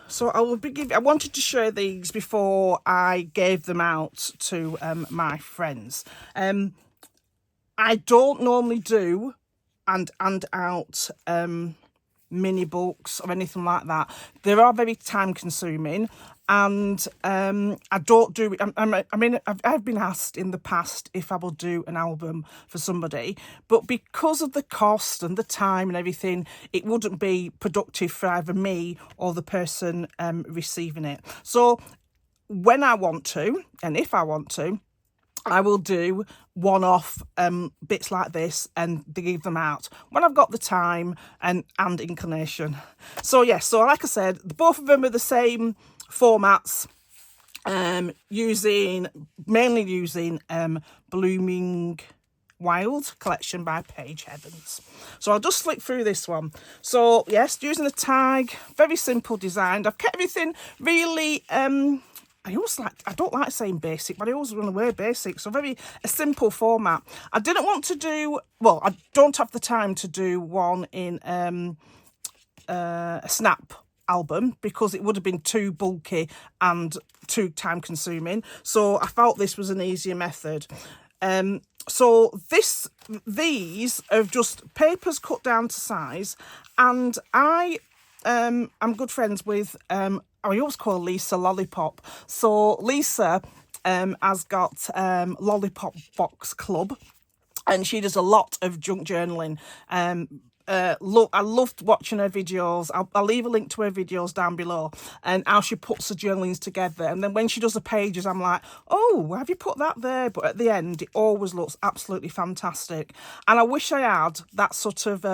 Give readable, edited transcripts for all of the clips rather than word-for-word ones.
So I wanted to share these before I gave them out to my friends. I don't normally do and out mini books or anything like that. They are very time consuming, and I don't do it. I mean, I've been asked in the past if I will do an album for somebody, but because of the cost and the time and everything, it wouldn't be productive for either me or the person receiving it. So when I want to, and if I want to, I will do one-off bits like this and give them out when I've got the time and inclination. So yes, so like I said, both of them are the same formats, mainly using Blooming Wild collection by Paige Evans. So I'll just flick through this one. So yes, using a tag, very simple design. I've kept everything really I don't like saying basic, but I always want to wear basic. So a simple format. I didn't want to do, well, I don't have the time to do one in a snap album because it would have been too bulky and too time consuming. So I felt this was an easier method. So these are just papers cut down to size, and I'm good friends with I always call Lisa Lollipop. So Lisa has got Lollipop Box Club, and she does a lot of junk journaling. I loved watching her videos. I'll leave a link to her videos down below, and how she puts the journalings together. And then when she does the pages, I'm like, oh, have you put that there? But at the end, it always looks absolutely fantastic. And I wish I had that sort of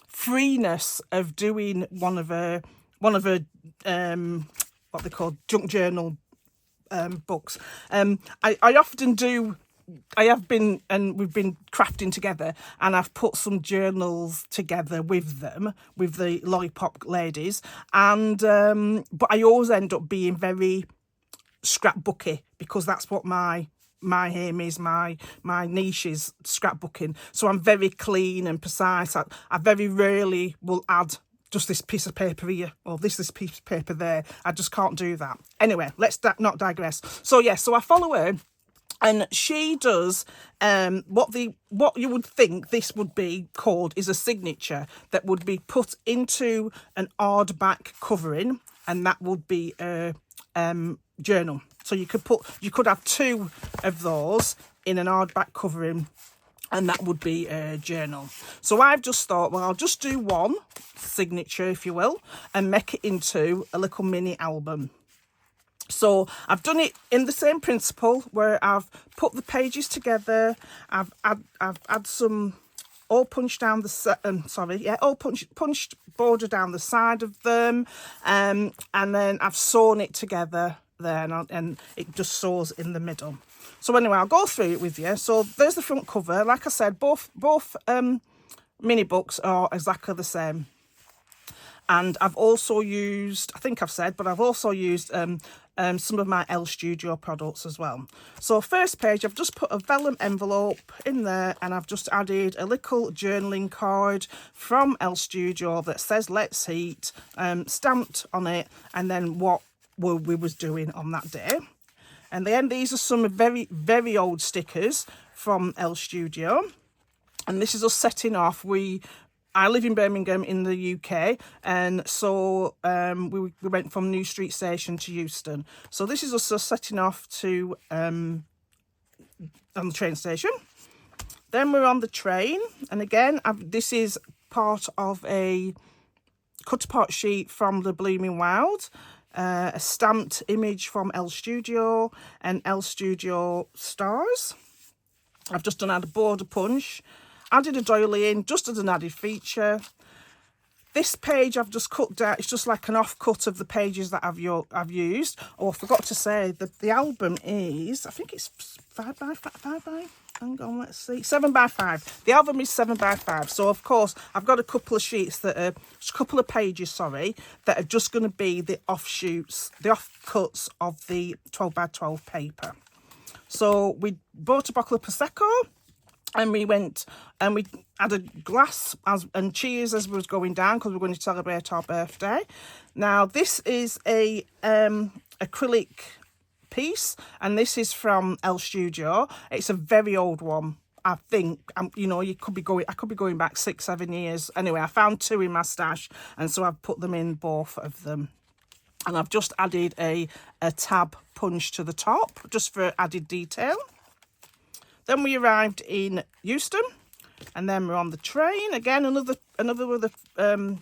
freeness of doing one of her what they call junk journal books. I often do. I have been, and we've been crafting together, and I've put some journals together with them, with the Lollipop ladies, and but I always end up being very scrapbooky because that's what my aim is. My niche is scrapbooking, so I'm very clean and precise. I very rarely will add just this piece of paper here or this piece of paper there. I just can't do that. Anyway, let's not digress. So yes, so I follow her, and she does what you would think this would be called is a signature that would be put into an hardback covering, and that would be a journal. So you could have two of those in an hardback covering, and that would be a journal. So I've just thought, well, I'll just do one signature, if you will, and make it into a little mini album. So I've done it in the same principle where I've put the pages together. I've had some all punched down the punched border down the side of them, and then I've sewn it together there, and it just sews in the middle. So anyway, I'll go through it with you. So there's the front cover. Like I said, both mini books are exactly the same. And I've also used, I think I've said, but I've also used some of my Elles Studio products as well. So first page, I've just put a vellum envelope in there, and I've just added a little journaling card from Elles Studio that says "Let's Eat," stamped on it, and then what we was doing on that day. And then these are some very, very old stickers from Elles Studio. And this is us setting off. I live in Birmingham in the UK, and so we went from New Street Station to Euston. So this is us setting off to on the train station. Then we're on the train, and again, this is part of a cut-apart sheet from the Blooming Wild, a stamped image from Elles Studio, and Elles Studio stars. I've just done out a border punch. Added a doily in just as an added feature. This page I've just cut down. It's just like an offcut of the pages that I've used. Oh, I forgot to say that the album is, I think it's 5 by 5 by. Hang on, let's see, 7 by 5. The album is 7 by 5. So of course I've got a couple of sheets that are, a couple of pages, sorry, that are just going to be the offshoots, the offcuts of the 12 by 12 paper. So we bought a bottle of Prosecco. And we went and we had a glass and cheers as we was going down because we were going to celebrate our birthday. Now this is a acrylic piece, and this is from Elles Studio. It's a very old one. I think, you know, I could be going back 6-7 years. Anyway, I found 2 in my stash, and so I've put them in both of them. And I've just added a tab punch to the top just for added detail. Then we arrived in Euston, and then we're on the train. Again, another of the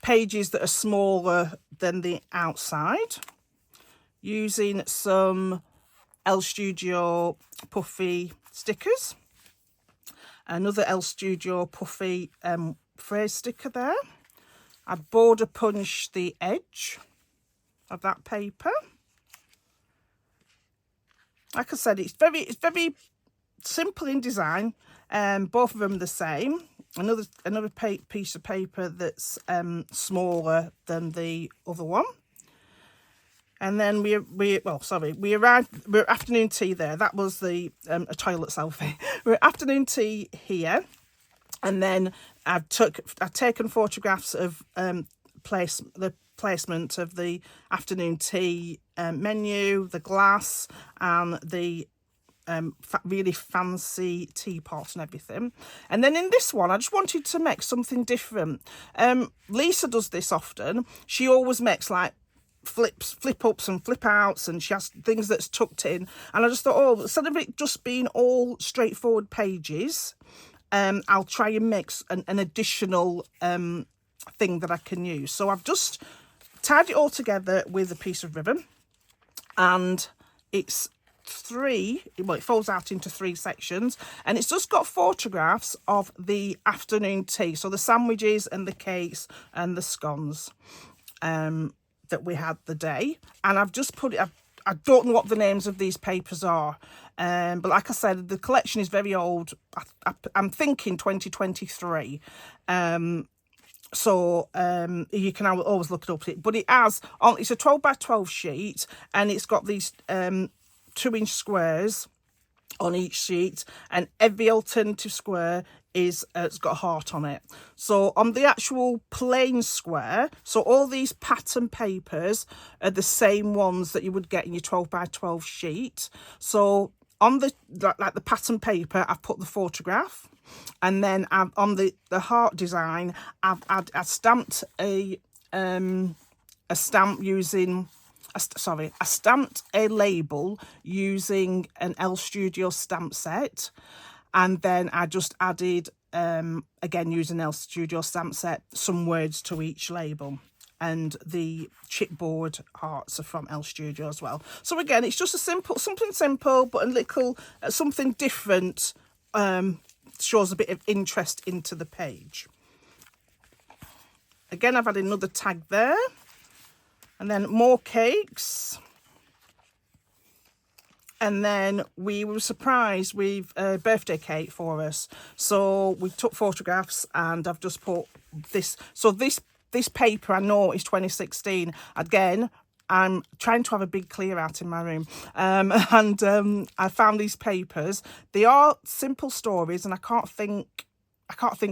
pages that are smaller than the outside, using some Elles Studio puffy stickers. Another Elles Studio puffy phrase sticker there. I border punched the edge of that paper. Like I said, it's very simple in design. Both of them the same. Another piece of paper that's smaller than the other one. And then we arrived. We're afternoon tea there. That was the a toilet selfie. We're afternoon tea here, and then I've taken photographs of the placement of the afternoon tea menu, the glass, and the really fancy teapot and everything. And then in this one, I just wanted to make something different. Lisa does this often. She always makes like flip ups and flip outs, and she has things that's tucked in, and I just thought, oh, instead of it just being all straightforward pages, I'll try and mix an additional thing that I can use. So I've just tied it all together with a piece of ribbon, and it's it folds out into 3 sections, and it's just got photographs of the afternoon tea, so the sandwiches and the cakes and the scones that we had the day. And I've just put it, I don't know what the names of these papers are, but like I said, the collection is very old. I'm thinking 2023, so you can always look it up. But it's a 12 by 12 sheet, and it's got these 2-inch squares on each sheet, and every alternative square is it's got a heart on it. So on the actual plain square, so all these pattern papers are the same ones that you would get in your 12 by 12 sheet. So on the pattern paper, I've put the photograph, and then on the heart design, I've stamped a stamp using. I stamped a label using an Elles Studio stamp set, and then I just added, again using Elles Studio stamp set, some words to each label. And the chipboard hearts are from Elles Studio as well. So again, it's just something simple, but a little something different. Shows a bit of interest into the page. Again, I've added another tag there. And then more cakes. And then we were surprised with a birthday cake for us. So we took photographs, and I've just put this. So this paper, I know, is 2016. Again, I'm trying to have a big clear out in my room. I found these papers. They are simple stories, and I can't think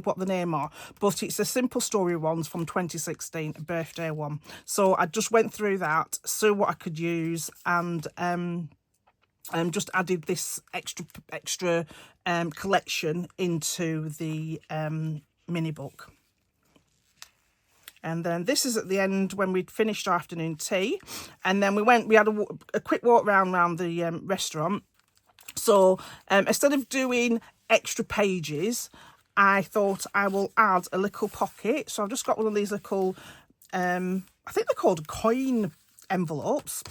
what the name are, but it's the simple story ones from 2016, a birthday one. So I just went through that, saw what I could use, and just added this extra collection into the mini book. And then this is at the end when we'd finished our afternoon tea, and then we had a quick walk round the restaurant. So instead of doing extra pages, I thought I will add a little pocket. So I've just got one of these little, I think they're called coin envelopes.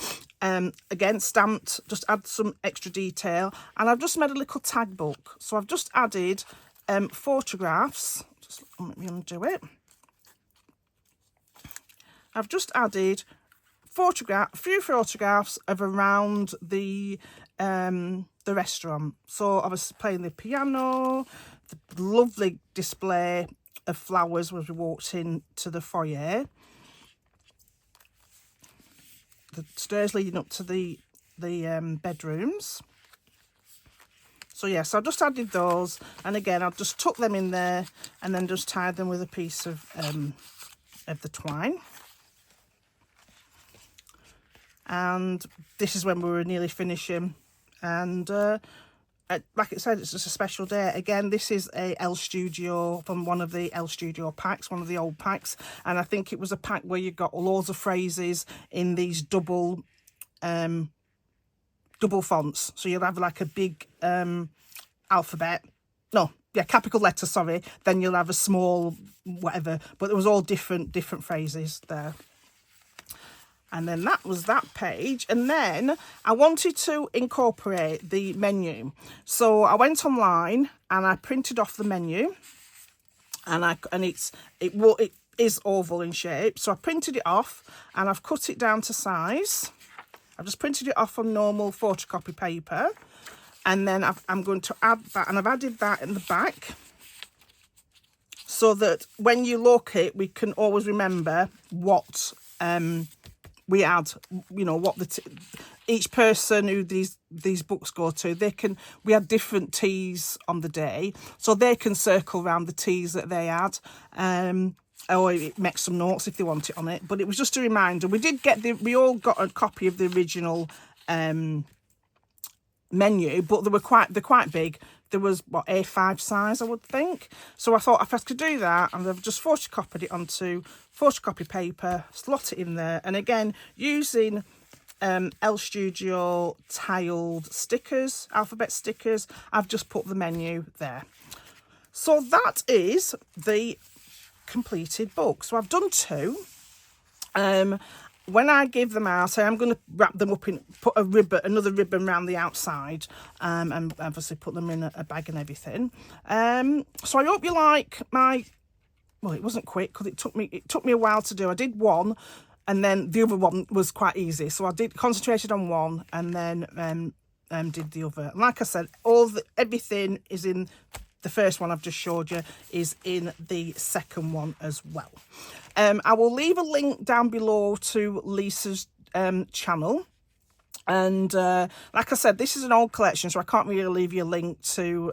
Again, stamped, just add some extra detail. And I've just made a little tag book. So I've just added photographs. Just let me undo it. I've just added a few photographs of around the restaurant. So I was playing the piano, the lovely display of flowers as we walked into the foyer, the stairs leading up to the bedrooms, So yes, I just added those, and again I'll just tuck them in there and then just tie them with a piece of the twine. And this is when we were nearly finishing, and like it said, it's just a special day. Again, this is a Elles Studio, from one of the Elles Studio packs, one of the old packs, and I think it was a pack where you got loads of phrases in these double fonts. So you'll have like a big alphabet, no, yeah, capital letter, sorry, then you'll have a small whatever, but it was all different phrases there. And then that was that page. And then I wanted to incorporate the menu. So I went online and I printed off the menu, and it is oval in shape. So I printed it off and I've cut it down to size. I've just printed it off on normal photocopy paper. And then I'm going to add that, and I've added that in the back, so that when you look it, we can always remember what we add, you know, what each person who these books go to, we had different teas on the day, so they can circle around the teas that they add, or make some notes if they want it on it. But it was just a reminder. We all got a copy of the original menu, but they're quite big. There was what, A5 size, I would think. So I thought if I could do that, and I've just photocopied it onto photocopy paper, slot it in there, and again using Elles Studio tiled stickers, alphabet stickers, I've just put the menu there. So that is the completed book. So I've done 2. When I give them out, I am going to wrap them up put another ribbon around the outside, and obviously put them in a bag and everything. So I hope you like well, it wasn't quick because it took me a while to do. I did one, and then the other one was quite easy. So I concentrated on one, and then did the other. And like I said, everything is in the first one I've just showed you, is in the second one as well. I will leave a link down below to Lisa's channel. And like I said, this is an old collection, so I can't really leave you a link to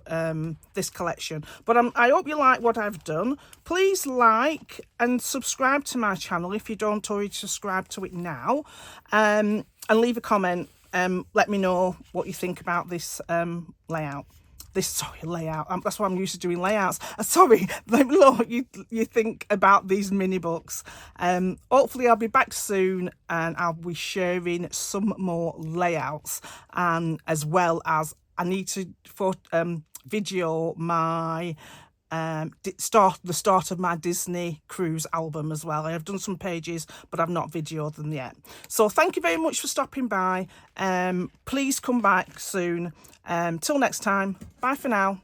this collection. But I hope you like what I've done. Please like and subscribe to my channel if you don't already subscribe to it now. And leave a comment. Let me know what you think about this layout. Layout. That's why I'm used to doing layouts. Sorry, let me know what you think about these mini books. Hopefully I'll be back soon, and I'll be sharing some more layouts, as well as I need to video my the start of my Disney cruise album as well. I have done some pages, but I've not videoed them yet. So thank you very much for stopping by. Please come back soon. Till next time, bye for now.